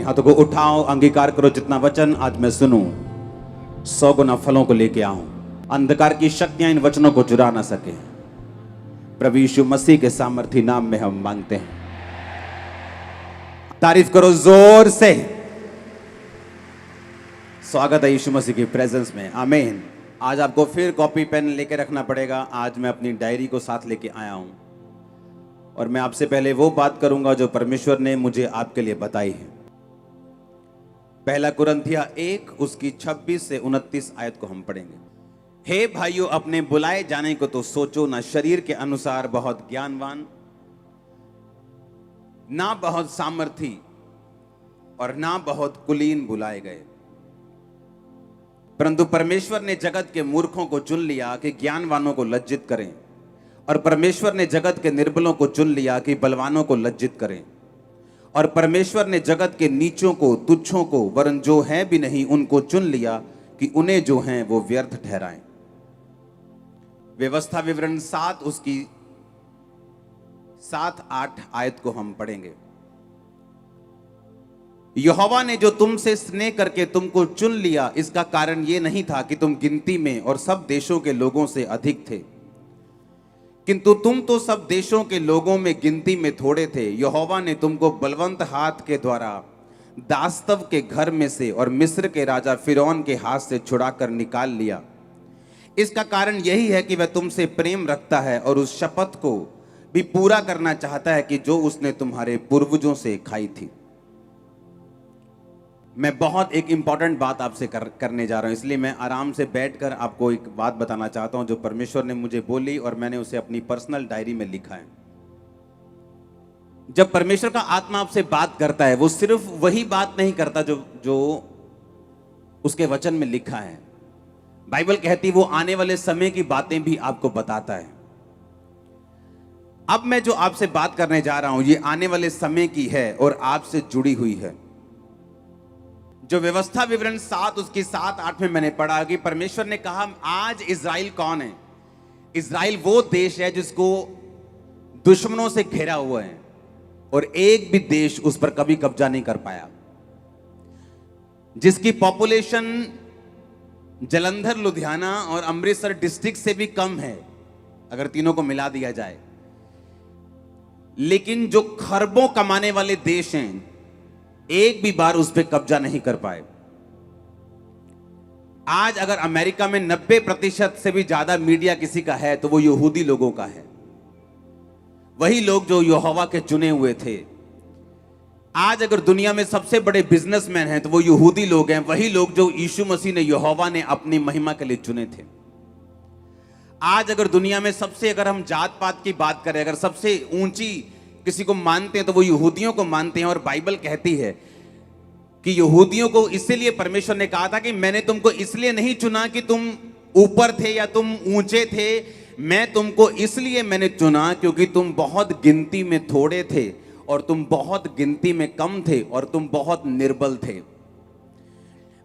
हाथों को उठाओ, अंगीकार करो जितना वचन आज मैं सुनूं 100 गुना फलों को लेके आऊं। अंधकार की शक्तियां इन वचनों को चुरा ना सके। प्रभु यीशु मसीह के सामर्थी नाम में हम मांगते हैं। तारीफ करो जोर से। स्वागत है यीशु मसीह की प्रेजेंस में। आमीन। आज आपको फिर कॉपी पेन लेके रखना पड़ेगा। आज मैं अपनी डायरी को साथ लेके आया हूं और मैं आपसे पहले वो बात करूंगा जो परमेश्वर ने मुझे आपके लिए बताई है। पहला कुरिन्थिया 1 उसकी 26 से 29 आयत को हम पढ़ेंगे। हे भाइयों, अपने बुलाए जाने को तो सोचो, ना शरीर के अनुसार बहुत ज्ञानवान, ना बहुत सामर्थी और ना बहुत कुलीन बुलाए गए, परंतु परमेश्वर ने जगत के मूर्खों को चुन लिया कि ज्ञानवानों को लज्जित करें, और परमेश्वर ने जगत के निर्बलों को चुन लिया कि बलवानों को लज्जित करें, और परमेश्वर ने जगत के नीचों को, तुच्छों को, वरन जो है भी नहीं उनको चुन लिया कि उन्हें जो हैं वो व्यर्थ ठहराएं। व्यवस्था विवरण 7 उसकी 7-8 आयत को हम पढ़ेंगे। यहोवा ने जो तुमसे स्नेह करके तुमको चुन लिया, इसका कारण यह नहीं था कि तुम गिनती में और सब देशों के लोगों से अधिक थे, किंतु तुम तो सब देशों के लोगों में गिनती में थोड़े थे। यहोवा ने तुमको बलवंत हाथ के द्वारा दास्तव के घर में से और मिस्र के राजा फिरौन के हाथ से छुड़ाकर निकाल लिया। इसका कारण यही है कि वह तुमसे प्रेम रखता है और उस शपथ को भी पूरा करना चाहता है कि जो उसने तुम्हारे पूर्वजों से खाई थी। मैं बहुत एक इंपॉर्टेंट बात आपसे करने जा रहा हूं, इसलिए मैं आराम से बैठकर आपको एक बात बताना चाहता हूं जो परमेश्वर ने मुझे बोली और मैंने उसे अपनी पर्सनल डायरी में लिखा है। जब परमेश्वर का आत्मा आपसे बात करता है, वो सिर्फ वही बात नहीं करता जो उसके वचन में लिखा है। बाइबल कहती है वो आने वाले समय की बातें भी आपको बताता है। अब मैं जो आपसे बात करने जा रहा हूं ये आने वाले समय की है और आपसे जुड़ी हुई है। जो व्यवस्था विवरण 7 उसकी 7-8 में मैंने पढ़ा कि परमेश्वर ने कहा आज इज़राइल कौन है? इज़राइल वो देश है जिसको दुश्मनों से घेरा हुआ है और एक भी देश उस पर कभी कब्जा नहीं कर पाया, जिसकी पॉपुलेशन जलंधर, लुधियाना और अमृतसर डिस्ट्रिक्ट से भी कम है अगर तीनों को मिला दिया जाए, लेकिन जो खरबों कमाने वाले देश हैं एक भी बार उस पर कब्जा नहीं कर पाए। आज अगर अमेरिका में 90% से भी ज्यादा मीडिया किसी का है तो वो यहूदी लोगों का है। वही लोग जो यहोवा के चुने हुए थे। आज अगर दुनिया में सबसे बड़े बिजनेसमैन हैं तो वो यहूदी लोग हैं, वही लोग जो यीशु मसीह ने, यहोवा ने अपनी महिमा के लिए चुने थे। आज अगर दुनिया में सबसे, अगर हम जात पात की बात करें, अगर सबसे ऊंची किसी को मानते हैं तो वो यहूदियों को मानते हैं। और बाइबल कहती है कि यहूदियों को इसीलिए परमेश्वर ने कहा था कि मैंने तुमको इसलिए नहीं चुना कि तुम ऊपर थे या तुम ऊंचे थे, मैं तुमको इसलिए मैंने चुना क्योंकि तुम बहुत गिनती में थोड़े थे और तुम बहुत गिनती में कम थे और तुम बहुत निर्बल थे।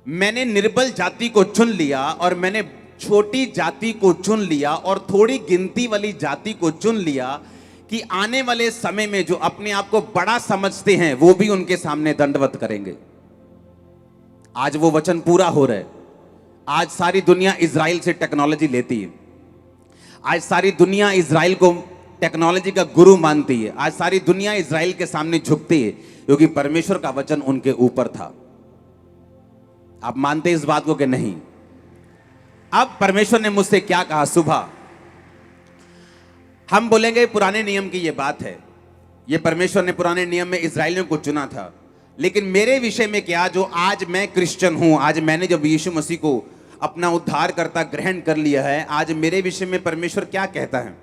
मैंने निर्बल जाति को चुन लिया और मैंने छोटी जाति को चुन लिया और थोड़ी गिनती वाली जाति को चुन लिया कि आने वाले समय में जो अपने आप को बड़ा समझते हैं वो भी उनके सामने दंडवत करेंगे। आज वो वचन पूरा हो रहा है। आज सारी दुनिया इजराइल से टेक्नोलॉजी लेती है। आज सारी दुनिया इजराइल को टेक्नोलॉजी का गुरु मानती है। आज सारी दुनिया इजराइल के सामने झुकती है क्योंकि परमेश्वर का वचन उनके ऊपर था। आप मानते इस बात को कि नहीं? अब परमेश्वर ने मुझसे क्या कहा सुबह? हम बोलेंगे पुराने नियम की ये बात है, ये परमेश्वर ने पुराने नियम में इजराइलियों को चुना था, लेकिन मेरे विषय में क्या, जो आज मैं क्रिश्चियन हूं, आज मैंने जब यीशु मसीह को अपना उद्धारकर्ता ग्रहण कर लिया है, आज मेरे विषय में परमेश्वर क्या कहता है,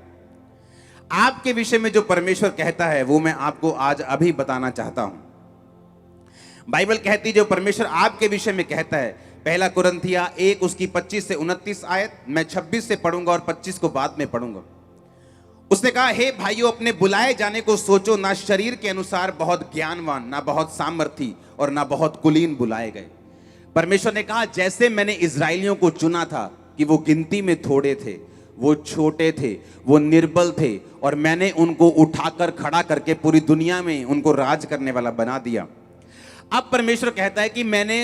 आपके विषय में जो परमेश्वर कहता है वो मैं आपको आज अभी बताना चाहता हूं। बाइबल कहती है जो परमेश्वर आपके विषय में कहता है, पहला कुरिन्थिया 1 उसकी 25 से 29 आयत, मैं 26 से पढ़ूंगा और 25 को बाद में पढ़ूंगा। उसने कहा, हे भाइयों, अपने बुलाए जाने को सोचो, ना शरीर के अनुसार बहुत ज्ञानवान, ना बहुत सामर्थी और ना बहुत कुलीन बुलाए गए। परमेश्वर ने कहा जैसे मैंने इजराइलियों को चुना था कि वो गिनती में थोड़े थे, वो छोटे थे, वो निर्बल थे, और मैंने उनको उठाकर खड़ा करके पूरी दुनिया में उनको राज करने वाला बना दिया। अब परमेश्वर कहता है कि मैंने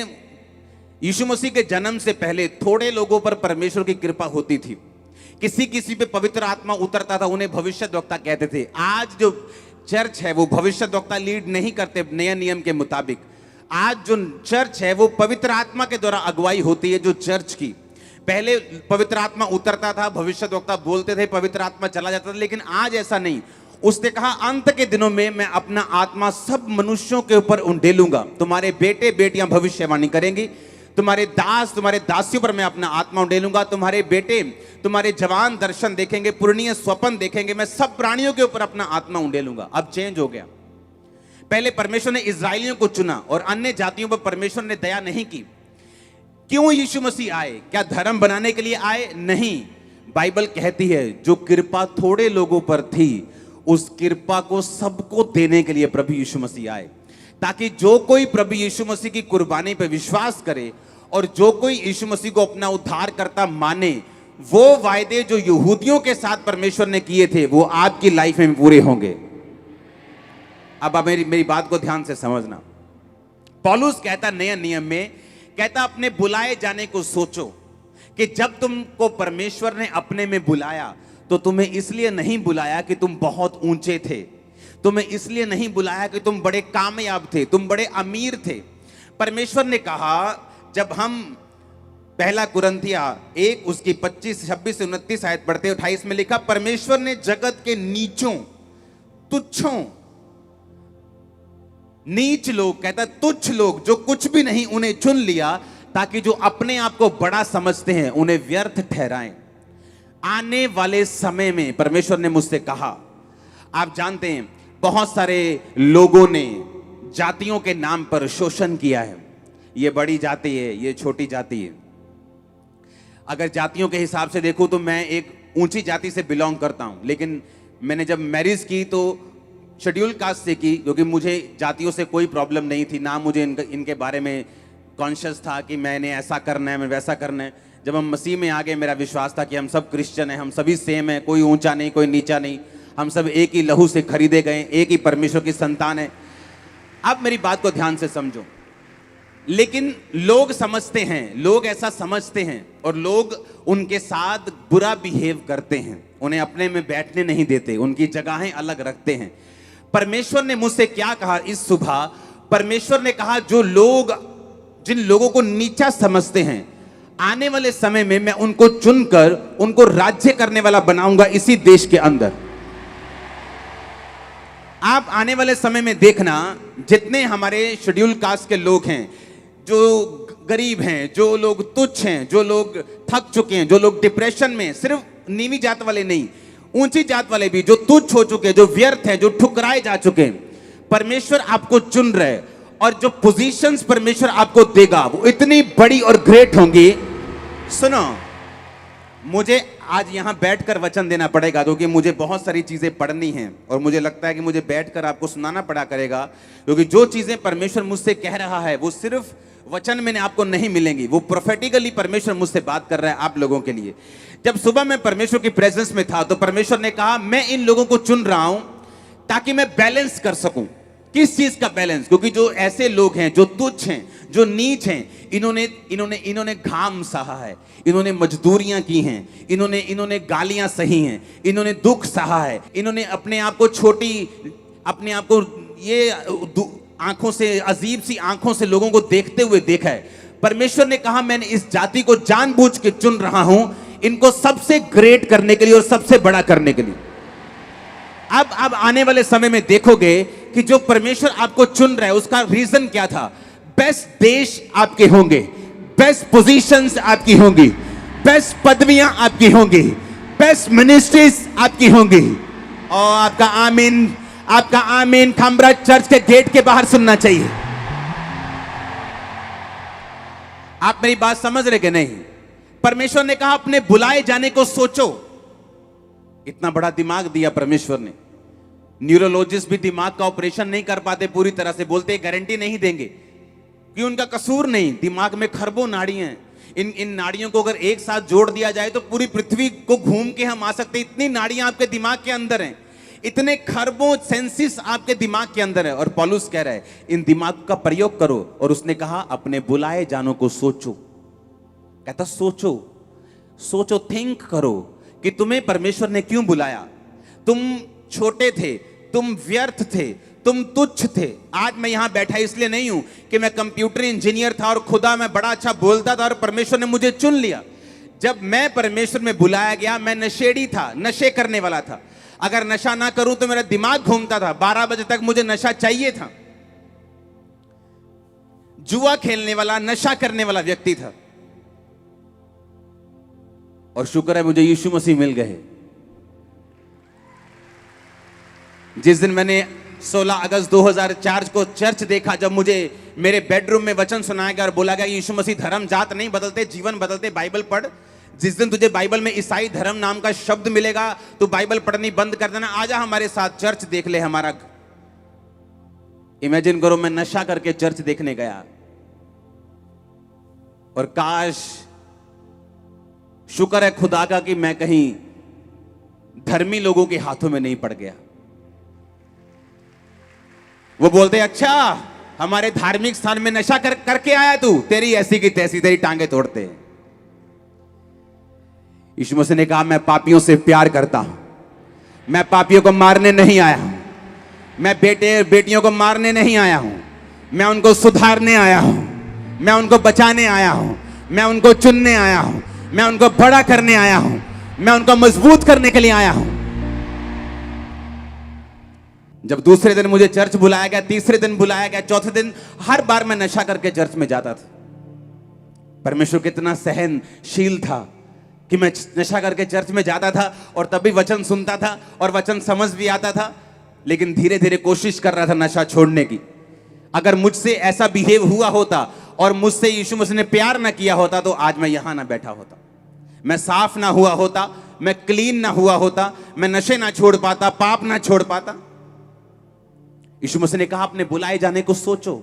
यीशु मसीह के जन्म से पहले थोड़े लोगों पर परमेश्वर की कृपा होती थी, किसी किसी पे पवित्र आत्मा उतरता था, उन्हें भविष्यद्वक्ता कहते थे। आज जो चर्च है वो भविष्यद्वक्ता लीड नहीं करते नए नियम के मुताबिक। आज जो चर्च है वो पवित्र आत्मा के द्वारा अगुवाई होती है। जो चर्च की पहले पवित्र आत्मा उतरता था, भविष्यद्वक्ता बोलते थे, पवित्र आत्मा चला जाता था, लेकिन आज ऐसा नहीं। उसने कहा अंत के दिनों में मैं अपना आत्मा सब मनुष्यों के ऊपर उंडेलूंगा, तुम्हारे बेटे बेटियां भविष्यवाणी करेंगी, तुम्हारे दास तुम्हारे दासियों पर मैं अपना आत्मा उंडेलूंगा, तुम्हारे बेटे तुम्हारे जवान दर्शन देखेंगे, पूर्णीय स्वप्न देखेंगे, मैं सब प्राणियों के ऊपर अपना आत्मा उंडेलूंगा। अब चेंज हो गया। पहले परमेश्वर ने इस्राएलियों को चुना और अन्य जातियों पर परमेश्वर ने दया नहीं की। क्यों यीशु मसीह आए? क्या धर्म बनाने के लिए आए? नहीं। बाइबल कहती है जो कृपा थोड़े लोगों पर थी उस कृपा को सबको देने के लिए प्रभु यीशु मसीह आए, ताकि जो कोई प्रभु यीशु मसीह की कुर्बानी पर विश्वास करे और जो कोई यीशु मसीह को अपना उद्धारकर्ता माने, वो वायदे जो यहूदियों के साथ परमेश्वर ने किए थे वो आपकी लाइफ में पूरे होंगे। अब आप मेरी बात को ध्यान से समझना। पौलुस कहता नए नियम में, कहता अपने बुलाए जाने को सोचो कि जब तुमको परमेश्वर ने अपने में बुलाया तो तुम्हें इसलिए नहीं बुलाया कि तुम बहुत ऊंचे थे, तुम्हें इसलिए नहीं बुलाया कि तुम बड़े कामयाब थे, तुम बड़े अमीर थे। परमेश्वर ने कहा, जब हम पहला कुरिन्थिया 1 उसकी 25 26 से 29 आयत पढ़ते 28 में लिखा, परमेश्वर ने जगत के नीचों तुच्छों नीच लोग, कहता तुच्छ लोग जो कुछ भी नहीं, उन्हें चुन लिया ताकि जो अपने आप को बड़ा समझते हैं उन्हें व्यर्थ ठहराएं। आने वाले समय में परमेश्वर ने मुझसे कहा, आप जानते हैं बहुत सारे लोगों ने जातियों के नाम पर शोषण किया है, ये बड़ी जाति है, ये छोटी जाति है। अगर जातियों के हिसाब से देखूं तो मैं एक ऊंची जाति से बिलोंग करता हूं, लेकिन मैंने जब मैरिज की तो शेड्यूल कास्ट से की, क्योंकि मुझे जातियों से कोई प्रॉब्लम नहीं थी, ना मुझे इनके बारे में कॉन्शियस था कि मैंने ऐसा करना है, मैं वैसा करना है। जब हम मसीह में आ गए मेरा विश्वास था कि हम सब क्रिश्चियन हैं, हम सभी सेम हैं, कोई ऊंचा नहीं कोई नीचा नहीं, हम सब एक ही लहू से खरीदे गए, एक ही परमेश्वर की संतान है। अब मेरी बात को ध्यान से समझो। लेकिन लोग समझते हैं, लोग ऐसा समझते हैं और लोग उनके साथ बुरा बिहेव करते हैं, उन्हें अपने में बैठने नहीं देते, उनकी जगहें अलग रखते हैं। परमेश्वर ने मुझसे क्या कहा इस सुबह? परमेश्वर ने कहा जो लोग जिन लोगों को नीचा समझते हैं, आने वाले समय में मैं उनको चुनकर उनको राज्य करने वाला बनाऊंगा इसी देश के अंदर। आप आने वाले समय में देखना, जितने हमारे शेड्यूल कास्ट के लोग हैं, जो गरीब हैं, जो लोग तुच्छ हैं, जो लोग थक चुके हैं, जो लोग डिप्रेशन में, सिर्फ नीवी जात वाले नहीं, ऊंची जात वाले भी, जो तुच्छ हो चुके हैं, जो व्यर्थ हैं, जो ठुकराए जा चुके हैं, परमेश्वर आपको चुन रहे और जो पोजीशंस परमेश्वर आपको देगा वो इतनी बड़ी और ग्रेट होंगी। सुनो, मुझे आज यहां बैठकर वचन देना पड़ेगा क्योंकि मुझे बहुत सारी चीजें पढ़नी हैं और मुझे लगता है कि मुझे बैठकर आपको सुनाना पड़ा करेगा, क्योंकि जो चीजें परमेश्वर मुझसे कह रहा है वो सिर्फ वचन में आपको नहीं मिलेंगी, वो प्रोफेटिकली परमेश्वर मुझसे बात कर रहा है आप लोगों के लिए। जब सुबह मैं परमेश्वर की प्रेजेंस में था तो परमेश्वर ने कहा मैं इन लोगों को चुन रहा हूं ताकि मैं बैलेंस कर सकूं। किस चीज का बैलेंस? क्योंकि जो ऐसे लोग हैं जो तुच्छ हैं, जो नीच हैं, इन्होंने घाम सहा है, इन्होंने मजदूरियां की हैं, इन्होंने गालियां सही हैं, इन्होंने दुख सहा है, इन्होंने अपने आप को छोटी, अपने आप को ये आंखों से, अजीब सी आंखों से लोगों को देखते हुए देखा है। परमेश्वर ने कहा मैंने इस जाति को जानबूझ के चुन रहा हूं, इनको सबसे ग्रेट करने के लिए और सबसे बड़ा करने के लिए। अब आने वाले समय में देखोगे कि जो परमेश्वर आपको चुन रहा है उसका रीजन क्या था? बेस्ट देश आपके होंगे, बेस्ट पोजीशंस आपकी होंगी, बेस्ट पदवियां आपकी होंगी, बेस्ट मिनिस्ट्रीज आपकी होंगी। और आपका आमीन खंबरा चर्च के गेट के बाहर सुनना चाहिए। आप मेरी बात समझ रहे कि नहीं? परमेश्वर ने कहा अपने बुलाए जाने को सोचो। इतना बड़ा दिमाग दिया परमेश्वर ने। न्यूरोलॉजिस्ट भी दिमाग का ऑपरेशन नहीं कर पाते पूरी तरह से, बोलते गारंटी नहीं देंगे कि उनका कसूर नहीं, दिमाग में खरबों नाड़ियां हैं, इन नाड़ियों को अगर एक साथ जोड़ दिया जाए तो पूरी पृथ्वी को घूम के हम आ सकते, इतनी नाड़ियां आपके दिमाग के अंदर हैं। इतने खरबों सेंसिस आपके दिमाग के अंदर है, और पौलुस कह रहा है इन दिमाग का प्रयोग करो। और उसने कहा अपने बुलाए जानों को सोचो। कहता सोचो, सोचो, थिंक करो कि तुम्हें परमेश्वर ने क्यों बुलाया। तुम छोटे थे, तुम व्यर्थ थे, तुम तुच्छ थे। आज मैं यहां बैठा इसलिए नहीं हूं कि मैं कंप्यूटर इंजीनियर था और खुदा मैं बड़ा अच्छा बोलता था और परमेश्वर ने मुझे चुन लिया। जब मैं परमेश्वर में बुलाया गया, मैं नशेड़ी था, नशे करने वाला था। अगर नशा ना करूं तो मेरा दिमाग घूमता था। 12 बजे तक मुझे नशा चाहिए था। जुआ खेलने वाला, नशा करने वाला व्यक्ति था। और शुक्र है मुझे यीशु मसीह मिल गए। जिस दिन मैंने 16 अगस्त 2004 को चर्च देखा, जब मुझे मेरे बेडरूम में वचन सुनाया गया और बोला गया यीशु मसीह धर्म जात नहीं बदलते, जीवन बदलते, बाइबल पढ़। जिस दिन तुझे बाइबल में ईसाई धर्म नाम का शब्द मिलेगा तो बाइबल पढ़नी बंद कर देना, आजा हमारे साथ चर्च देख ले हमारा। इमेजिन करो मैं नशा करके चर्च देखने गया, और काश, शुक्र है खुदा का कि मैं कहीं धर्मी लोगों के हाथों में नहीं पड़ गया। वो बोलते अच्छा हमारे धार्मिक स्थान में नशा करके आया तू, तेरी ऐसी की तैसी, तेरी टांगे तोड़ते हैं। यीशु मसीह ने कहा मैं पापियों से प्यार करता हूं, मैं पापियों को मारने नहीं आया हूं, मैं बेटे बेटियों को मारने नहीं आया हूं, मैं उनको सुधारने आया हूं, मैं उनको बचाने आया हूं, मैं उनको चुनने आया हूं, मैं उनको बड़ा करने आया हूं, मैं उनको मजबूत करने के लिए आया हूं। जब दूसरे दिन मुझे चर्च बुलाया गया, तीसरे दिन बुलाया गया, चौथे दिन, हर बार मैं नशा करके चर्च में जाता था। परमेश्वर कितना सहनशील था कि मैं नशा करके चर्च में जाता था और तभी वचन सुनता था और वचन समझ भी आता था, लेकिन धीरे धीरे कोशिश कर रहा था नशा छोड़ने की। अगर मुझसे ऐसा बिहेव हुआ होता और मुझसे यीशु मसीह ने प्यार ना किया होता तो आज मैं यहां ना बैठा होता, मैं साफ ना हुआ होता, मैं क्लीन ना हुआ होता, मैं नशे ना छोड़ पाता, पाप ना छोड़ पाता। यीशु मसीह ने कहा अपने बुलाए जाने को सोचो,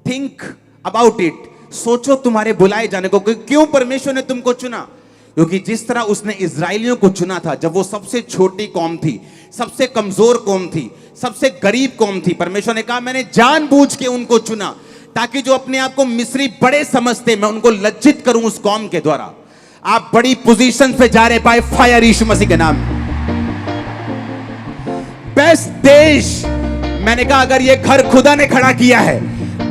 थिंक अबाउट इट। सोचो तुम्हारे बुलाए जाने को, क्यों परमेश्वर ने तुमको चुना। क्योंकि जिस तरह उसने इजराइलियों को चुना था, जब वो सबसे छोटी कौम थी, सबसे कमजोर कौम थी, सबसे गरीब कौम थी, परमेश्वर ने कहा मैंने जानबूझ के उनको चुना ताकि जो अपने आप को मिस्री बड़े समझते, मैं उनको लज्जित करूं उस कौम के द्वारा। आप बड़ी पोजीशन पे जा रहे बाय फायर यीशु मसीह के नाम। बेस्ट देश, मैंने कहा अगर ये घर खुदा ने खड़ा किया है,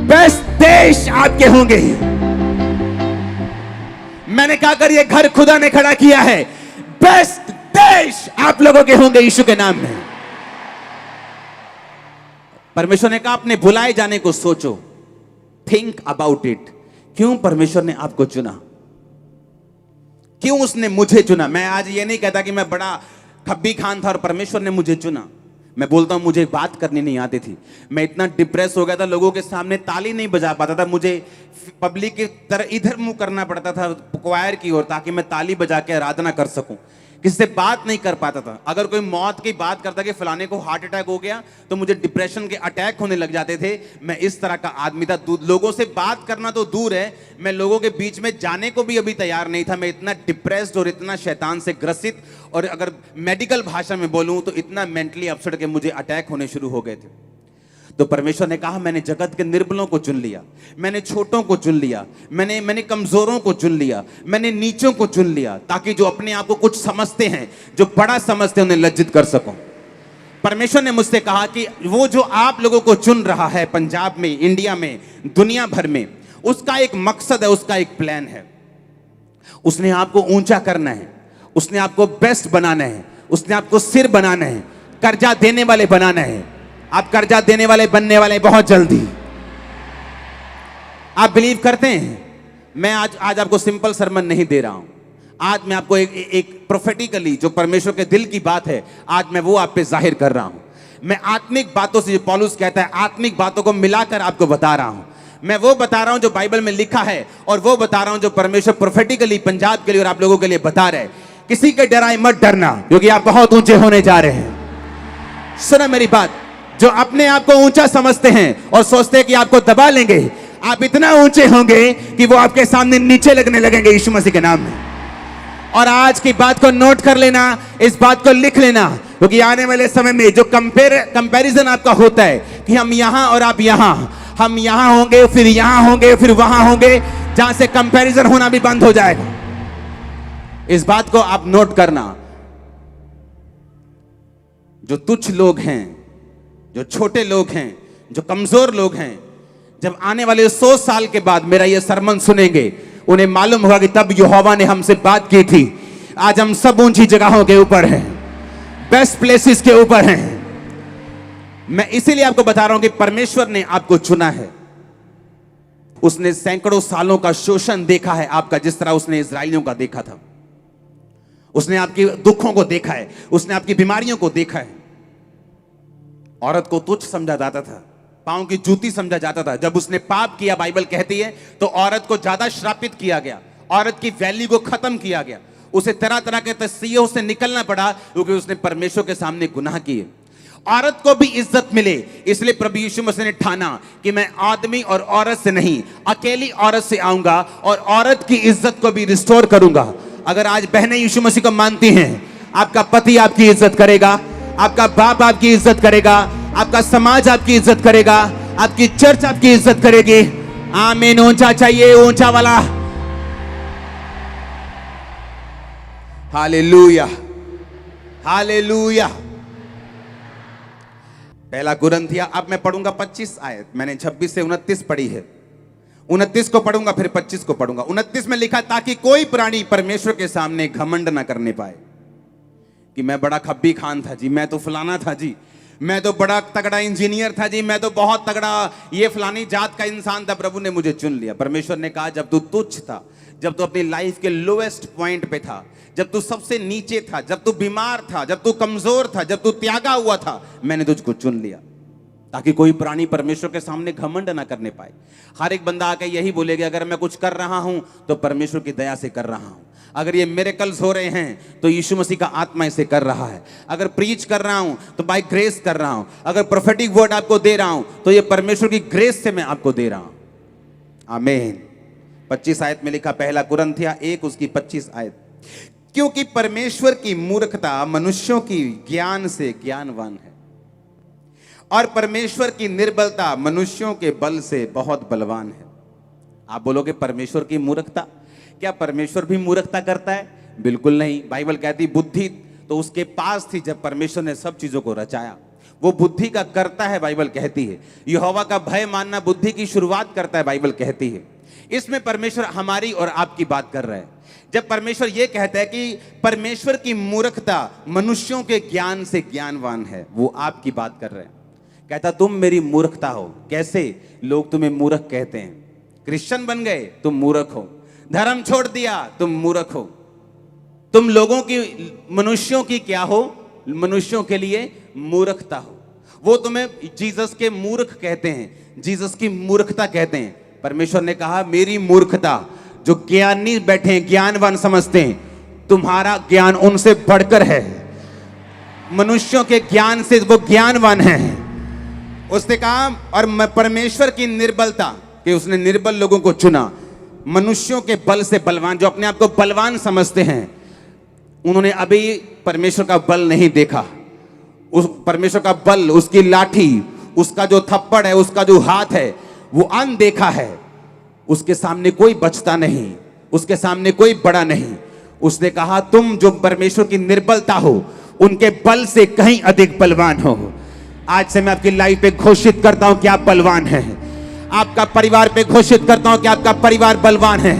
बेस्ट देश आपके होंगे। मैंने कहा अगर ये घर खुदा ने खड़ा किया है, बेस्ट देश आप लोगों के होंगे यीशु के नाम में। परमेश्वर ने कहा अपने बुलाए जाने को सोचो, थिंक अबाउट इट। क्यों परमेश्वर ने आपको चुना, क्यों उसने मुझे चुना। मैं आज ये नहीं कहता कि मैं बड़ा खब्बी खान था और परमेश्वर ने मुझे चुना। मैं बोलता हूं मुझे बात करनी नहीं आती थी, मैं इतना डिप्रेस हो गया था, लोगों के सामने ताली नहीं बजा पाता था, मुझे पब्लिक की तरह इधर मुंह करना पड़ता था क्वायर की ओर, ताकि मैं ताली बजा के आराधना कर सकूं। किसी से बात नहीं कर पाता था। अगर कोई मौत की बात करता कि फलाने को हार्ट अटैक हो गया, तो मुझे डिप्रेशन के अटैक होने लग जाते थे। मैं इस तरह का आदमी था। लोगों से बात करना तो दूर है, मैं लोगों के बीच में जाने को भी अभी तैयार नहीं था। मैं इतना डिप्रेस्ड और इतना शैतान से ग्रसित, और अगर मेडिकल भाषा में बोलूं तो इतना मेंटली अपसेट के मुझे अटैक होने शुरू हो गए थे। तो परमेश्वर ने कहा मैंने जगत के निर्बलों को चुन लिया, मैंने छोटों को चुन लिया, मैंने कमजोरों को चुन लिया, मैंने नीचों को चुन लिया, ताकि जो अपने आप को कुछ समझते हैं, जो बड़ा समझते हैं, उन्हें लज्जित कर सकूं। परमेश्वर ने मुझसे कहा कि वो जो आप लोगों को चुन रहा है पंजाब में, इंडिया में, दुनिया भर में, उसका एक मकसद है, उसका एक प्लान है। उसने आपको ऊंचा करना है, उसने आपको बेस्ट बनाना है, उसने आपको सिर बनाना है, कर्जा देने वाले बनाना है। आप कर्जा देने वाले बनने वाले बहुत जल्दी। आप बिलीव करते हैं? मैं आज आपको सिंपल सरमन नहीं दे रहा हूं। आज मैं आपको एक प्रोफेटिकली जो परमेश्वर के दिल की बात है, आज मैं वो आप पे जाहिर कर रहा हूं। मैं आत्मिक बातों से, जो पौलुस कहता है, आत्मिक बातों को मिलाकर आपको बता रहा हूं। मैं वो बता रहा हूं जो बाइबल में लिखा है, और वो बता रहा हूं जो परमेश्वर प्रोफेटिकली पंजाब के लिए और आप लोगों के लिए बता रहे हैं। किसी के डराए मत डरना, क्योंकि आप बहुत ऊंचे होने जा रहे हैं। सुना मेरी बात। जो अपने आप को ऊंचा समझते हैं और सोचते हैं कि आपको दबा लेंगे, आप इतना ऊंचे होंगे कि वो आपके सामने नीचे लगने लगेंगे यीशु मसीह के नाम में। और आज की बात को नोट कर लेना, इस बात को लिख लेना, क्योंकि आने वाले समय में जो कंपैरिजन आपका होता है कि हम यहां और आप यहां, हम यहां होंगे फिर यहां होंगे फिर वहां होंगे, जहां से कंपैरिजन होना भी बंद हो जाएगा। इस बात को आप नोट करना। जो तुच्छ लोग हैं, जो छोटे लोग हैं, जो कमजोर लोग हैं, जब आने वाले 100 साल के बाद मेरा यह सरमन सुनेंगे, उन्हें मालूम होगा कि तब यहोवा ने हमसे बात की थी। आज हम सब ऊंची जगहों के ऊपर हैं, बेस्ट प्लेसेस के ऊपर हैं। मैं इसीलिए आपको बता रहा हूं कि परमेश्वर ने आपको चुना है। उसने सैकड़ों सालों का शोषण देखा है आपका, जिस तरह उसने इजराइलियों का देखा था। उसने आपके दुखों को देखा है, उसने आपकी बीमारियों को देखा है। औरत को तुच्छ समझा जाता था, पांव की जूती समझा जाता था। जब उसने पाप किया, बाइबल कहती है, तो औरत को ज्यादा श्रापित किया गया, औरत की वैल्यू को खत्म किया गया, उसे तरह तरह के तस्वीरों से निकलना पड़ा, क्योंकि उसने परमेश्वर के सामने गुनाह किए। औरत को भी इज्जत मिले, इसलिए प्रभु यीशु मसीह ने ठाना कि मैं आदमी और औरत से नहीं, अकेली औरत से आऊंगा और औरत की इज्जत को भी रिस्टोर करूंगा। अगर आज बहनें यीशु मसीह को मानती हैं, आपका पति आपकी इज्जत करेगा, आपका बाप आपकी इज्जत करेगा, आपका समाज आपकी इज्जत करेगा, आपकी चर्च आपकी इज्जत करेगी। आमीन। ऊंचा चाहिए, ऊंचा वाला। Hallelujah, hallelujah. पहला कुरिन्थिया, अब मैं पढ़ूंगा 25 आयत, मैंने 26 से 29 पढ़ी है। 29 को पढ़ूंगा फिर 25 को पढ़ूंगा। 29 में लिखा, ताकि कोई प्राणी परमेश्वर के सामने घमंड ना करने पाए कि मैं बड़ा खब्बी खान था जी, मैं तो फलाना था जी, मैं तो बड़ा तगड़ा इंजीनियर था जी, मैं तो बहुत तगड़ा ये फलानी जात का इंसान था, प्रभु ने मुझे चुन लिया। परमेश्वर ने कहा, जब तू तुच्छ था, जब तू अपनी लाइफ के लोएस्ट पॉइंट पे था, जब तू सबसे नीचे था, जब तू बीमार था, जब तू कमजोर था, जब तू त्यागा हुआ था, मैंने तुझको चुन लिया, ताकि कोई प्राणी परमेश्वर के सामने घमंड ना करने पाए। हर एक बंदा आके यही बोलेगा, अगर मैं कुछ कर रहा हूं तो परमेश्वर की दया से कर रहा हूं, अगर ये मिरेकल्स हो रहे हैं तो यीशु मसीह का आत्मा इसे कर रहा है, अगर प्रीच कर रहा हूं तो बाय ग्रेस कर रहा हूं, अगर प्रोफेटिक वर्ड आपको दे रहा हूं तो ये परमेश्वर की ग्रेस से मैं आपको दे रहा हूं। आमीन। 25 आयत में लिखा, पहला कुरिन्थिया 1 उसकी 25 आयत, क्योंकि परमेश्वर की मूर्खता मनुष्यों की ज्ञान से ज्ञानवान है, और परमेश्वर की निर्बलता मनुष्यों के बल से बहुत बलवान है। आप बोलोगे परमेश्वर की मूर्खता, क्या परमेश्वर भी मूर्खता करता है? बिल्कुल नहीं। बाइबल कहती बुद्धि तो उसके पास थी जब परमेश्वर ने सब चीजों को रचाया, वो बुद्धि का करता है, बाइबल कहती है। यहोवा का भय मानना बुद्धि की शुरुआत करता है, बाइबल कहती है। इसमें परमेश्वर हमारी और आपकी बात कर रहा है। जब परमेश्वर ये कहता है कि परमेश्वर की मूर्खता मनुष्यों के ज्ञान से ज्ञानवान है, वो आपकी बात कर रहे हैं। कहता तुम मेरी मूर्खता हो। कैसे? लोग तुम्हें मूर्ख कहते हैं, क्रिश्चियन बन गए तुम मूर्ख हो, धर्म छोड़ दिया तुम मूर्ख हो, तुम लोगों की, मनुष्यों की क्या हो? मनुष्यों के लिए मूर्खता हो। वो तुम्हें जीसस के मूर्ख कहते हैं, जीसस की मूर्खता कहते हैं। परमेश्वर ने कहा मेरी मूर्खता, जो ज्ञानी बैठे हैं, ज्ञानवान समझते हैं, तुम्हारा ज्ञान उनसे बढ़कर है, मनुष्यों के ज्ञान से वो ज्ञानवान है। उसने कहा, और परमेश्वर की निर्बलता, कि उसने निर्बल लोगों को चुना, मनुष्यों के बल से बलवान, जो अपने आप को बलवान समझते हैं, उन्होंने अभी परमेश्वर का बल नहीं देखा। उस परमेश्वर का बल, उसकी लाठी, उसका जो थप्पड़ है, उसका जो हाथ है, वो अनदेखा है। उसके सामने कोई बचता नहीं, उसके सामने कोई बड़ा नहीं। उसने कहा तुम जो परमेश्वर की निर्बलता हो, उनके बल से कहीं अधिक बलवान हो। आज से मैं आपकी लाइफ पे घोषित करता हूं कि आप बलवान हैं। आपका परिवार पे घोषित करता हूं कि आपका परिवार बलवान है।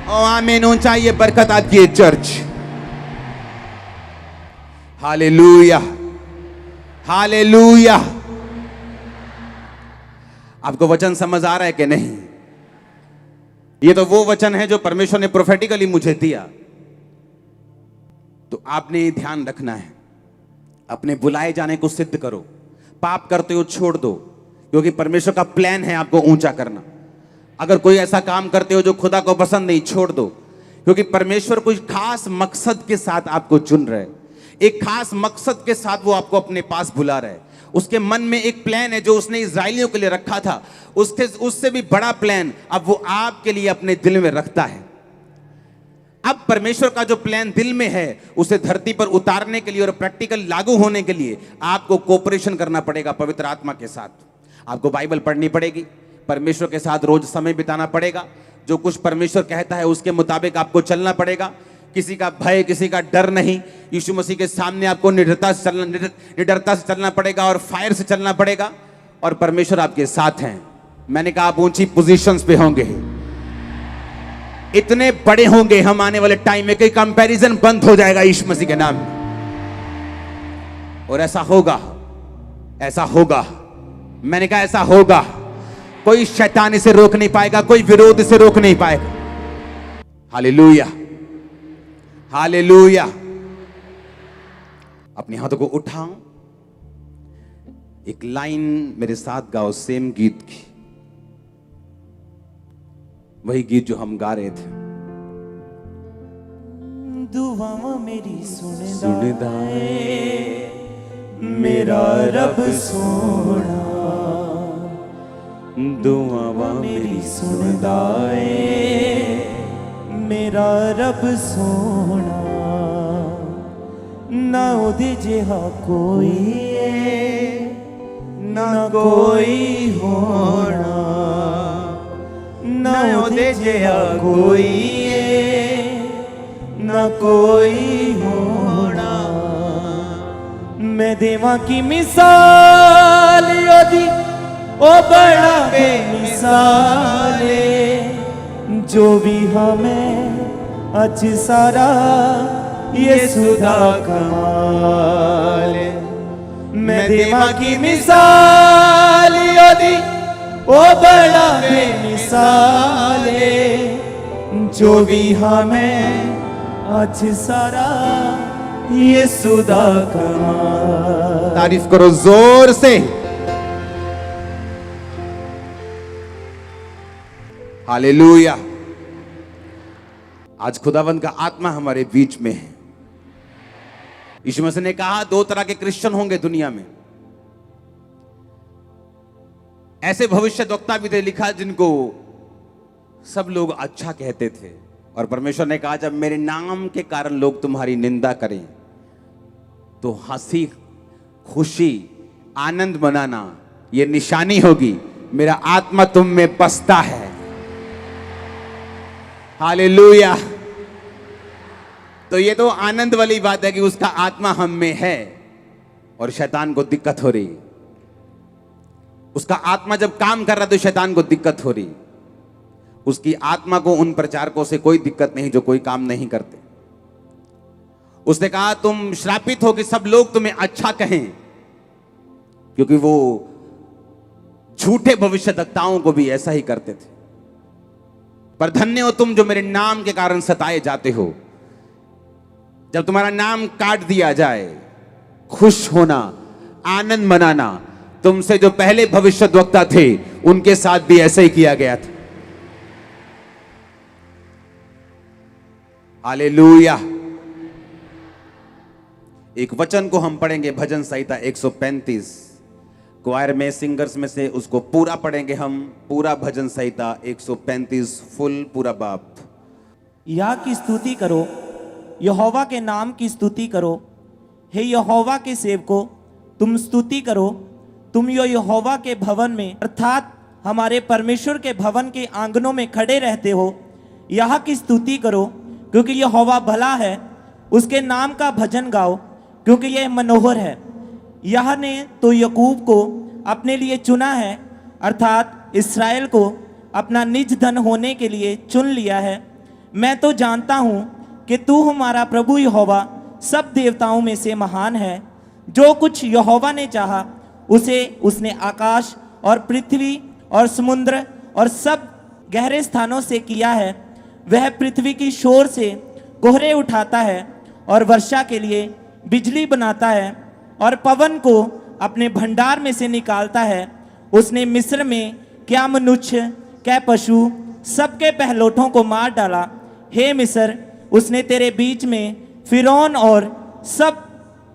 ओ आमीन। ऊंचा ये बरकत आपकी है चर्च। Hallelujah, hallelujah. आपको वचन समझ आ रहा है कि नहीं? ये तो वो वचन है जो परमेश्वर ने प्रोफेटिकली मुझे दिया। तो आपने ध्यान रखना है, अपने बुलाए जाने को सिद्ध करो। पाप करते हो छोड़ दो, क्योंकि परमेश्वर का प्लान है आपको ऊंचा करना। अगर कोई ऐसा काम करते हो जो खुदा को पसंद नहीं, छोड़ दो, क्योंकि परमेश्वर कुछ खास मकसद के साथ आपको चुन रहे हैं। एक खास मकसद के साथ वो आपको अपने पास बुला रहा है। उसके मन में एक प्लान है जो उसने इजराइलियों के लिए रखा था, उससे भी बड़ा प्लान अब वो आपके लिए अपने दिल में रखता है। अब परमेश्वर का जो प्लान दिल में है उसे धरती पर उतारने के लिए और प्रैक्टिकल लागू होने के लिए आपको कोऑपरेशन करना पड़ेगा पवित्र आत्मा के साथ। आपको बाइबल पढ़नी पड़ेगी, परमेश्वर के साथ रोज समय बिताना पड़ेगा, जो कुछ परमेश्वर कहता है उसके मुताबिक आपको चलना पड़ेगा। किसी का भय, किसी का डर नहीं। यीशु मसीह के सामने आपको निडरता से चलना पड़ेगा और फायर से चलना पड़ेगा, और परमेश्वर आपके साथ हैं। मैंने कहा आप ऊंची पोजीशंस पे होंगे, इतने बड़े होंगे हम आने वाले टाइम में, कोई कंपैरिजन बंद हो जाएगा यीशु मसीह के नाम में। और ऐसा होगा, ऐसा होगा। मैंने कहा ऐसा होगा। कोई शैतान इसे रोक नहीं पाएगा, कोई विरोध इसे रोक नहीं पाएगा। Hallelujah, hallelujah. अपने हाथों को उठाओ, एक लाइन मेरे साथ गाओ सेम गीत की, वही गीत जो हम गा रहे थे। दुआ मेरी सुनदा मेरा रब सोना, दुआ मेरी सुनदा मेरा रब सोना, ना उदे जिहा कोई ना कोई होना, ना उदे जिहा कोई ना कोई होना। मैं देवा की मिसाल यदि ओ बड़ा बेमिसाल, जो भी हमें अच सारा ये सुधा कमाल। मैं देवा की मिसाल यदि ओ बड़ा बेमिसाल, जो भी हमें आज सारा ये सुधा कमाल। तारीफ करो जोर से। हालेलुया। आज खुदावंद का आत्मा हमारे बीच में है। यीशु मसीह ने कहा दो तरह के क्रिश्चियन होंगे दुनिया में। ऐसे भविष्यद्वक्ता भी थे, लिखा, जिनको सब लोग अच्छा कहते थे, और परमेश्वर ने कहा जब मेरे नाम के कारण लोग तुम्हारी निंदा करें तो हंसी खुशी आनंद मनाना यह निशानी होगी, मेरा आत्मा तुम में बसता है। हालेलुया। तो ये तो आनंद वाली बात है कि उसका आत्मा हम में है और शैतान को दिक्कत हो रही। उसका आत्मा जब काम कर रहा तो शैतान को दिक्कत हो रही। उसकी आत्मा को उन प्रचारकों से कोई दिक्कत नहीं जो कोई काम नहीं करते। उसने कहा तुम श्रापित हो कि सब लोग तुम्हें अच्छा कहें, क्योंकि वो झूठे भविष्यद्वक्ताओं को भी ऐसा ही करते थे। पर धन्य हो तुम जो मेरे नाम के कारण सताए जाते हो। जब तुम्हारा नाम काट दिया जाए, खुश होना, आनंद मनाना। तुमसे जो पहले भविष्यद्वक्ता थे उनके साथ भी ऐसा ही किया गया था। हालेलुया। एक वचन को हम पढ़ेंगे, भजन संहिता 135। क्वायर में, सिंगर्स में से उसको पूरा पढ़ेंगे हम, पूरा भजन संहिता 135 फुल पूरा बाप। या की स्तुति करो, यहोवा के नाम की स्तुति करो। हे यहोवा के सेवको, तुम स्तुति करो। तुम यो यहोवा के भवन में अर्थात हमारे परमेश्वर के भवन के आंगनों में खड़े रहते हो। यह की स्तुति करो क्योंकि यहोवा भला है। उसके नाम का भजन गाओ क्योंकि यह मनोहर है। यह ने तो याकूब को अपने लिए चुना है, अर्थात इस्राएल को अपना निज धन होने के लिए चुन लिया है। मैं तो जानता हूँ कि तू हमारा प्रभु यहोवा सब देवताओं में से महान है। जो कुछ यहोवा ने चाहा उसे उसने आकाश और पृथ्वी और समुद्र और सब गहरे स्थानों से किया है। वह पृथ्वी की शोर से कोहरे उठाता है और वर्षा के लिए बिजली बनाता है और पवन को अपने भंडार में से निकालता है। उसने मिस्र में क्या मनुष्य क्या पशु सबके पहलोठों को मार डाला। हे मिस्र, उसने तेरे बीच में फिरौन और सब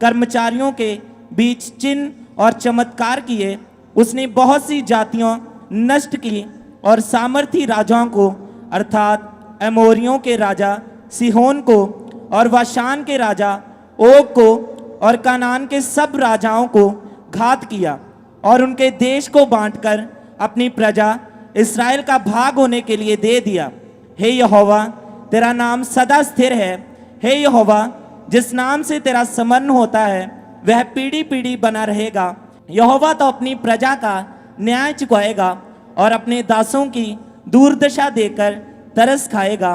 कर्मचारियों के बीच चिन्ह और चमत्कार किए। उसने बहुत सी जातियां नष्ट की और सामर्थी राजाओं को अर्थात एमोरियों के राजा सिहोन को और बाशान के राजा ओग को और कनान के सब राजाओं को घात किया और उनके देश को बांटकर अपनी प्रजा इस्राएल का भाग होने के लिए दे दिया। हे यहोवा, तेरा नाम सदा स्थिर है। हे यहोवा, जिस नाम से तेरा स्मरण होता है वह पीढ़ी पीढ़ी बना रहेगा। यहोवा तो अपनी प्रजा का न्याय चुकाएगा और अपने दासों की दुर्दशा देकर तरस खाएगा।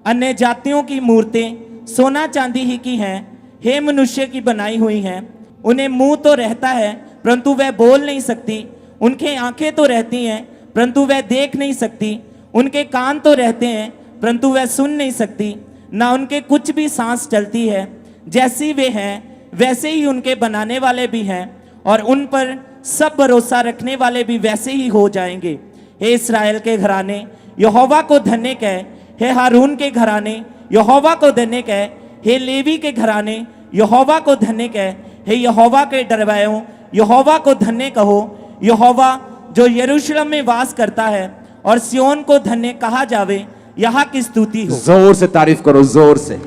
अन्य जातियों की मूर्तें सोना चांदी ही की हैं, हे मनुष्य की बनाई हुई हैं। उन्हें मुंह तो रहता है परंतु वह बोल नहीं सकती, उनके आंखें तो रहती हैं परंतु वह देख नहीं सकती, उनके कान तो रहते हैं परंतु वह सुन नहीं सकती, ना उनके कुछ भी सांस चलती है। जैसी वे हैं वैसे ही उनके बनाने वाले भी हैं और उन पर सब भरोसा रखने वाले भी वैसे ही हो जाएंगे। हे इस्राएल के घराने, यहोवा को धन्य कह। हे हारून के घराने, यहोवा को धन्य कह। हे लेवी के घराने, यहोवा को धन्य कह। हे यहोवा के डरवायों, यहोवा को धन्य कहो। यहोवा जो यरूशलेम में वास करता है और सियोन को धन्य कहा जावे, यहाँ की स्तुति हो। जोर से तारीफ करो, जोर से।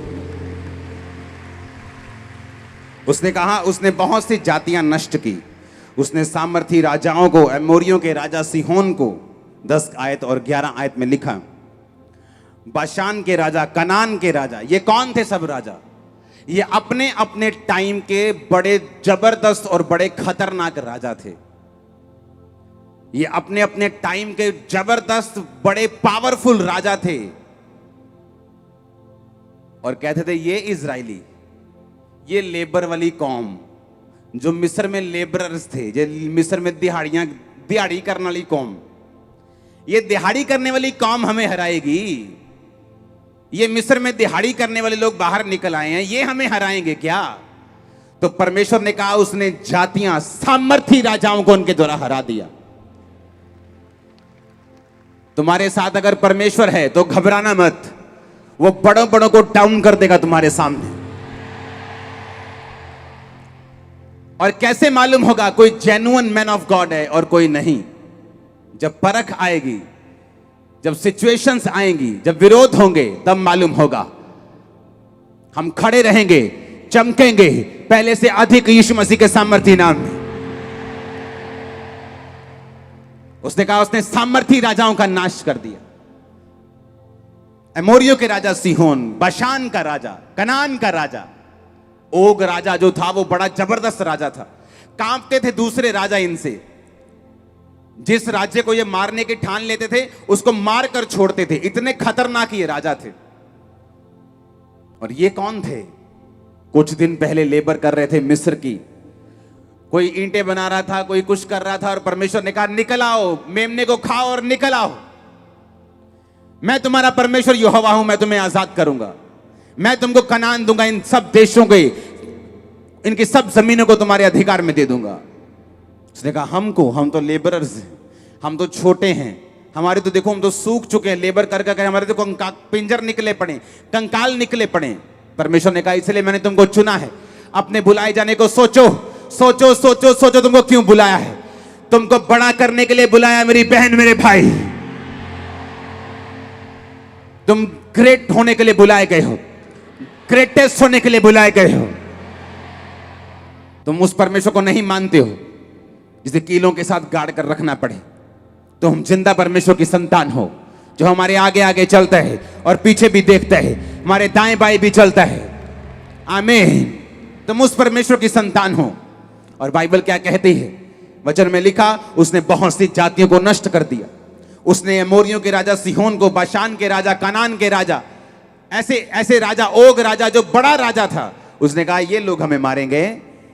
उसने कहा उसने बहुत सी जातियां नष्ट की। उसने सामर्थी राजाओं को, एमोरियों के राजा सिहोन को 10 आयत और 11 आयत में लिखा। बाशान के राजा, कनान के राजा, ये कौन थे सब राजा? ये अपने अपने टाइम के बड़े जबरदस्त और बड़े खतरनाक राजा थे। ये अपने अपने टाइम के जबरदस्त बड़े पावरफुल राजा थे और कहते थे ये इजरायली, ये लेबर वाली कौम जो मिस्र में लेबरर्स थे, जो मिस्र में दिहाड़ी करने वाली कौम, ये दिहाड़ी करने वाली कौम हमें हराएगी। ये मिस्र में दिहाड़ी करने वाले लोग बाहर निकल आए हैं, ये हमें हराएंगे क्या? तो परमेश्वर ने कहा, उसने जातियां, सामर्थी राजाओं को उनके द्वारा हरा दिया। तुम्हारे साथ अगर परमेश्वर है तो घबराना मत, वो बड़ों बड़ों को डाउन कर देगा तुम्हारे सामने। और कैसे मालूम होगा कोई जेन्युइन मैन ऑफ गॉड है और कोई नहीं? जब परख आएगी, जब सिचुएशंस आएंगी, जब विरोध होंगे, तब मालूम होगा। हम खड़े रहेंगे, चमकेंगे पहले से अधिक यीशु मसीह के सामर्थी नाम में। उसने कहा उसने सामर्थी राजाओं का नाश कर दिया। एमोरियों के राजा सिहोन, बाशान का राजा, कनान का राजा, ओग राजा जो था वो बड़ा जबरदस्त राजा था। कांपते थे दूसरे राजा इनसे। जिस राज्य को ये मारने की ठान लेते थे उसको मार कर छोड़ते थे, इतने खतरनाक ये राजा थे। और ये कौन थे? कुछ दिन पहले लेबर कर रहे थे मिस्र की। कोई ईंटें बना रहा था, कोई कुछ कर रहा था, और परमेश्वर ने कहा निकल आओ, मेमने को खाओ और निकल आओ। मैं तुम्हारा परमेश्वर यहोवा हूं, मैं तुम्हें आजाद करूंगा। मैं तुमको कनान दूंगा, इन सब देशों के, इनकी सब जमीनों को तुम्हारे अधिकार में दे दूंगा। उसने कहा हम तो लेबरर्स हैं, हम तो छोटे हैं, हमारे तो देखो हम तो सूख चुके हैं लेबर कर कर, हमारे तो पिंजर निकले पड़े, कंकाल निकले पड़े। परमेश्वर ने कहा इसलिए मैंने तुमको चुना है। अपने बुलाए जाने को सोचो, सोचो सोचो सोचो, तुमको क्यों बुलाया है? तुमको बड़ा करने के लिए बुलाया मेरी बहन, मेरे भाई। तुम ग्रेट होने के लिए बुलाए गए हो, ग्रेटेस्ट होने के लिए बुलाए गए हो। तुम उस परमेश्वर को नहीं मानते हो जिसे कीलों के साथ गाड़ कर रखना पड़े। तुम जिंदा परमेश्वर की संतान हो जो हमारे आगे आगे चलता है और पीछे भी देखता है, हमारे दाएं बाएं भी चलता है। आमीन। तुम उस परमेश्वर की संतान हो। और बाइबल क्या कहती है? वचन में लिखा उसने बहुत सी जातियों को नष्ट कर दिया। उसने एमोरियों के राजा सिहोन को, बाशान के राजा, कनान के राजा, ऐसे ऐसे राजा, ओग राजा जो बड़ा राजा था, उसने कहा ये लोग हमें मारेंगे।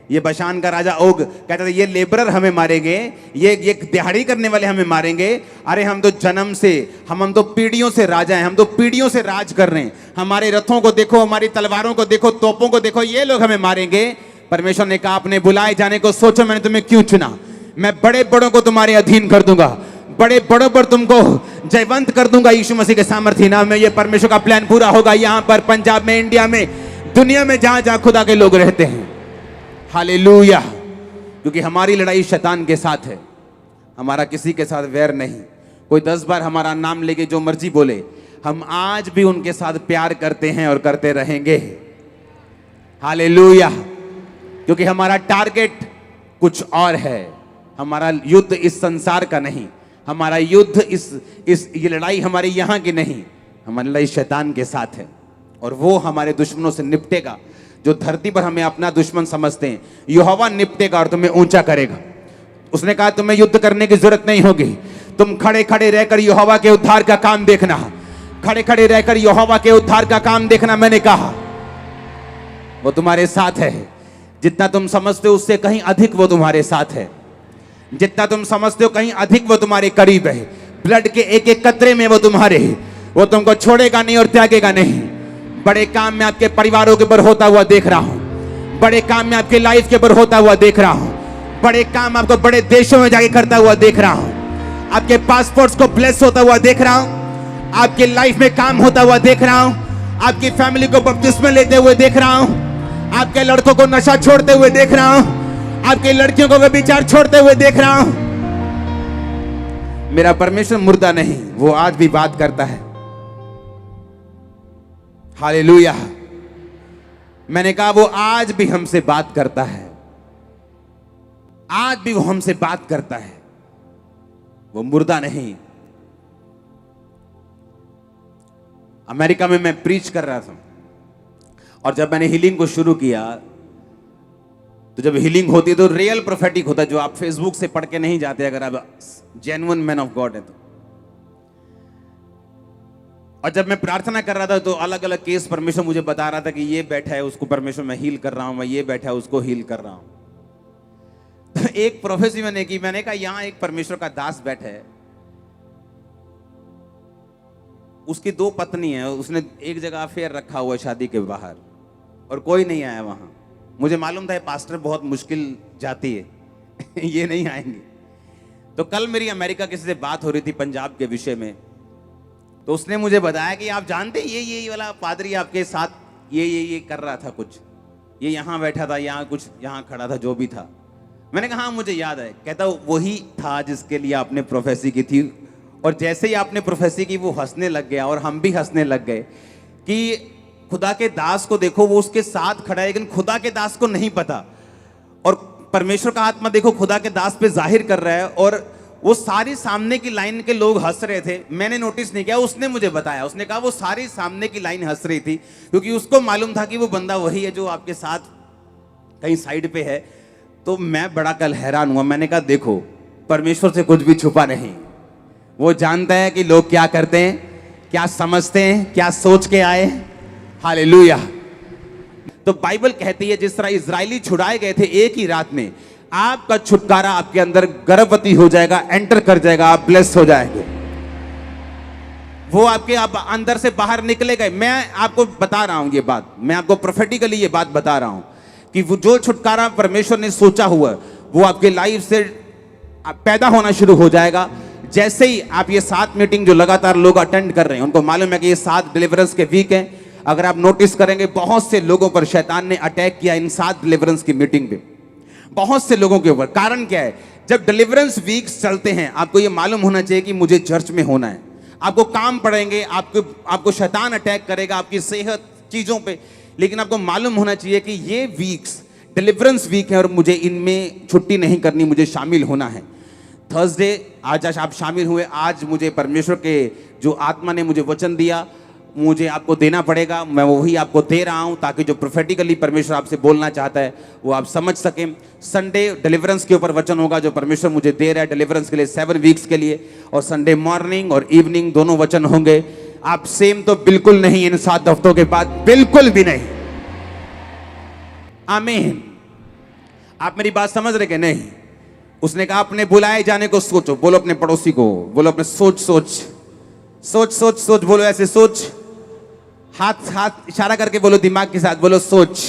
ये बाशान का राजा ओग कहता था ये लेबरर हमें मारेंगे, ये दिहाड़ी करने वाले हमें मारेंगे। अरे हम तो जन्म से, हम तो पीढ़ियों से राजा हैं, हम तो पीढ़ियों से राज कर रहे हैं। हमारे रथों को देखो, हमारी तलवारों को देखो, तोपों को देखो, ये लोग हमें मारेंगे। परमेश्वर ने कहा अपने बुलाए जाने को सोचो, मैंने तुम्हें क्यों चुना? मैं बड़े बड़ों को तुम्हारे अधीन कर दूंगा, बड़े बड़ों पर तुमको जयवंत कर दूंगा यीशु मसीह के सामर्थी नाम में। ये परमेश्वर का प्लान पूरा होगा यहां पर, पंजाब में, इंडिया में, दुनिया में, जहां जहां खुदा के लोग रहते हैं। हालेलुया। क्योंकि हमारी लड़ाई शैतान के साथ है, हमारा किसी के साथ वैर नहीं। कोई 10 बार हमारा नाम लेके जो मर्जी बोले, हम आज भी उनके साथ प्यार करते हैं और करते रहेंगे। हालेलुया। क्योंकि हमारा टारगेट कुछ और है। हमारा युद्ध इस संसार का नहीं, हमारा युद्ध ये लड़ाई हमारी यहां की नहीं, हमारी लड़ाई शैतान के साथ है और वो हमारे दुश्मनों से निपटेगा। जो धरती पर हमें अपना दुश्मन समझते हैं, यहोवा निपटेगा और तुम्हें ऊंचा करेगा। उसने कहा तुम्हें युद्ध करने की जरूरत नहीं होगी, तुम खड़े खड़े रहकर यहोवा के उद्धार का काम देखना, खड़े खड़े रहकर यहोवा के उद्धार का काम देखना। मैंने कहा वो तुम्हारे साथ है। जितना तुम समझते हो उससे कहीं अधिक वो तुम्हारे साथ है। जितना तुम समझते हो कहीं अधिक वो तुम्हारे करीब है। ब्लड के एक एक कतरे में वो तुम्हारे है। वो तुमको छोड़ेगा नहीं और त्यागेगा नहीं। बड़े काम में आपके परिवारों के ऊपर होता हुआ देख रहा हूं। बड़े काम में आपके लाइफ के ऊपर होता हुआ देख रहा हूं। बड़े काम आपको बड़े देशों में जाके करता हुआ देख रहा हूं। आपके पासपोर्ट्स को ब्लेस होता हुआ देख रहा हूं। आपके लाइफ में काम होता हुआ देख रहा हूं। आपकी फैमिली को बपतिस्मा लेते हुए देख रहा हूं। आपके लड़कों को नशा छोड़ते हुए देख रहा हूं। आपकी लड़कियों को व्यभिचार छोड़ते हुए देख रहा हूं। मेरा परमेश्वर मुर्दा नहीं, वो आज भी बात करता है। हालेलुया। मैंने कहा वो आज भी हमसे बात करता है। आज भी वो हमसे बात करता है। वो मुर्दा नहीं। अमेरिका में मैं प्रीच कर रहा था और जब मैंने हीलिंग को शुरू किया तो जब हीलिंग होती है तो रियल प्रोफेटिक होता है, जो आप फेसबुक से पढ़ के नहीं जाते अगर आप जेन्युइन मैन ऑफ गॉड है तो। और जब मैं प्रार्थना कर रहा था तो अलग अलग केस परमेश्वर मुझे बता रहा था कि ये बैठा है उसको परमेश्वर मैं हील कर रहा हूं, मैं ये बैठा है उसको हील कर रहा हूं। तो एक प्रोफेसी मैंने की, मैंने कहा यहां एक परमेश्वर का दास बैठा है, उसकी 2 पत्नी है, उसने एक जगह अफेयर रखा हुआ शादी के बाहर और कोई नहीं आया वहां। मुझे मालूम था ये पास्टर बहुत मुश्किल जाती है ये नहीं आएंगे। तो कल मेरी अमेरिका किसी से बात हो रही थी पंजाब के विषय में, तो उसने मुझे बताया कि आप जानते ये वाला पादरी आपके साथ ये कर रहा था कुछ, ये यहाँ बैठा था, यहाँ कुछ यहाँ खड़ा था, जो भी था। मैंने कहा हाँ मुझे याद है। कहता वही था जिसके लिए आपने प्रोफेसी की थी। और जैसे ही आपने प्रोफेसी की वो हंसने लग गया और हम भी हंसने लग गए कि खुदा के दास को देखो वो उसके साथ खड़ा है, लेकिन खुदा के दास को नहीं पता। और परमेश्वर का आत्मा देखो खुदा के दास पे जाहिर कर रहा है और वो सारी सामने की लाइन के लोग हंस रहे थे। मैंने नोटिस नहीं किया, उसने मुझे बताया। उसने कहा वो सारी सामने की लाइन हंस रही थी क्योंकि उसको मालूम था कि वो बंदा वही है जो आपके साथ कहीं साइड पे है। तो मैं बड़ा कल हैरान हुआ। मैंने कहा देखो परमेश्वर से कुछ भी छुपा नहीं, वो जानता है कि लोग क्या करते हैं, क्या समझते हैं, क्या सोच के आए। हालेलुया। तो बाइबल कहती है जिस तरह इजरायली छुड़ाए गए थे एक ही रात में, आपका छुटकारा आपके अंदर गर्भवती हो जाएगा, एंटर कर जाएगा, आप ब्लेस हो जाएंगे। वो आपके आप अंदर से बाहर निकले गए। मैं आपको बता रहा हूं ये बात, मैं आपको प्रोफेटिकली ये बात बता रहा हूं कि वो जो छुटकारा परमेश्वर ने सोचा हुआ वो आपके लाइफ से पैदा होना शुरू हो जाएगा। जैसे ही आप ये 7 मीटिंग जो लगातार लोग अटेंड कर रहे हैं, उनको मालूम है कि ये 7 डिलीवरेंस के वीक हैं। अगर आप नोटिस करेंगे बहुत से लोगों पर शैतान ने अटैक किया इन 7 डिलीवरेंस की मीटिंग पे, बहुत से लोगों के ऊपर। कारण क्या है? जब डिलीवरेंस वीक्स चलते हैं आपको ये मालूम होना चाहिए कि मुझे चर्च में होना है। आपको काम पड़ेंगे, आपको शैतान अटैक करेगा आपकी सेहत चीजों पे, लेकिन आपको मालूम होना चाहिए कि ये वीक्स डिलीवरेंस वीक है और मुझे इनमें छुट्टी नहीं करनी, मुझे शामिल होना है। थर्सडे आज आप शामिल हुए, आज मुझे परमेश्वर के जो आत्मा ने मुझे वचन दिया मुझे आपको देना पड़ेगा, मैं वही आपको दे रहा हूं ताकि जो प्रोफेटिकली परमेश्वर आपसे बोलना चाहता है वो आप समझ सकें। संडे डिलीवरेंस के ऊपर वचन होगा जो परमेश्वर मुझे दे रहा है डिलीवरेंस के लिए 7 वीक्स के लिए, और संडे मॉर्निंग और इवनिंग दोनों वचन होंगे। आप सेम तो बिल्कुल नहीं, इन 7 हफ्तों के बाद बिल्कुल भी नहीं। आमीन। आप मेरी बात समझ रहे कि नहीं? उसने कहा अपने बुलाए जाने को सोचो। बोलो अपने पड़ोसी को, बोलो अपने सोच सोच सोच सोच सोच, बोलो ऐसे सोच। हाथ इशारा करके बोलो, दिमाग के साथ बोलो सोच।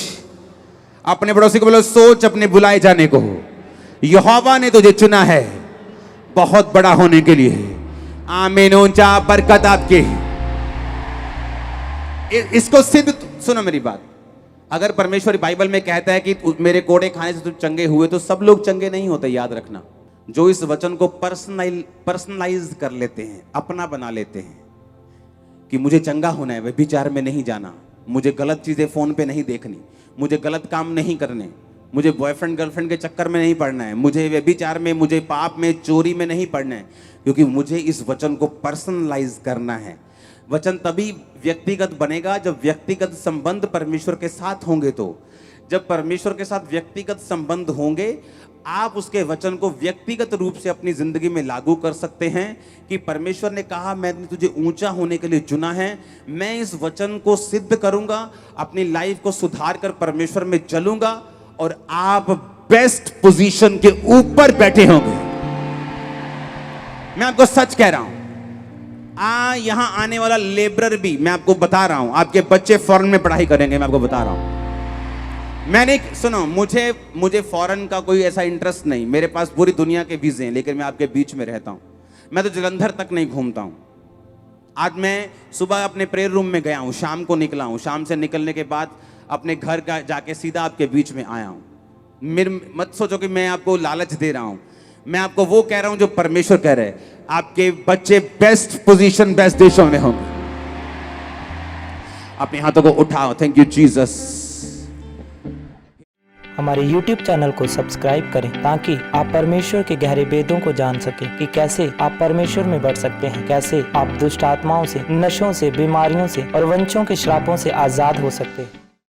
अपने पड़ोसी को बोलो सोच अपने बुलाए जाने को। यहोवा ने तुझे चुना है बहुत बड़ा होने के लिए। आमीन। ऊंचा बरकत आपके। इसको सिद्ध सुनो मेरी बात। अगर परमेश्वर बाइबल में कहता है कि मेरे कोड़े खाने से तुम चंगे हुए, तो सब लोग चंगे नहीं होते, याद रखना। जो इस वचन को पर्सनलाइज कर लेते हैं, अपना बना लेते हैं कि मुझे चंगा होना है, व्यभिचार में नहीं जाना, मुझे गलत चीज़ें फ़ोन पे नहीं देखनी, मुझे गलत काम नहीं करने, मुझे बॉयफ्रेंड गर्लफ्रेंड के चक्कर में नहीं पड़ना है, मुझे व्यभिचार में, मुझे पाप में, चोरी में नहीं पड़ना है, क्योंकि मुझे इस वचन को पर्सनलाइज करना है। वचन तभी व्यक्तिगत बनेगा जब व्यक्तिगत संबंध परमेश्वर के साथ होंगे। तो जब परमेश्वर के साथ व्यक्तिगत संबंध होंगे, आप उसके वचन को व्यक्तिगत रूप से अपनी जिंदगी में लागू कर सकते हैं कि परमेश्वर ने कहा मैंने तुझे ऊंचा होने के लिए चुना है, मैं इस वचन को सिद्ध करूंगा, अपनी लाइफ को सुधार कर परमेश्वर में चलूंगा और आप बेस्ट पोजीशन के ऊपर बैठे होंगे। मैं आपको सच कह रहा हूं, यहां आने वाला लेबरर भी, मैं आपको बता रहा हूं, आपके बच्चे फॉरेन में पढ़ाई करेंगे, मैं आपको बता रहा हूं। मैंने सुनो, मुझे फॉरेन का कोई ऐसा इंटरेस्ट नहीं, मेरे पास पूरी दुनिया के वीजे हैं, लेकिन मैं आपके बीच में रहता हूं। मैं तो जलंधर तक नहीं घूमता हूं। आज मैं सुबह अपने प्रेयर रूम में गया हूं, शाम को निकला हूं, शाम से निकलने के बाद अपने घर का जाके सीधा आपके बीच में आया हूं। मेरे मत सोचो कि मैं आपको लालच दे रहा हूं, मैं आपको वो कह रहा हूं जो परमेश्वर कह रहे हैं, आपके बच्चे बेस्ट पोजीशन, बेस्ट देशों में होंगे। अपने हाथों को उठाओ। Thank you Jesus. हमारे YouTube चैनल को सब्सक्राइब करें ताकि आप परमेश्वर के गहरे वेदों को जान सकें कि कैसे आप परमेश्वर में बढ़ सकते हैं, कैसे आप दुष्ट आत्माओं से, नशों से, बीमारियों से और वंशों के श्रापों से आजाद हो सकते हैं।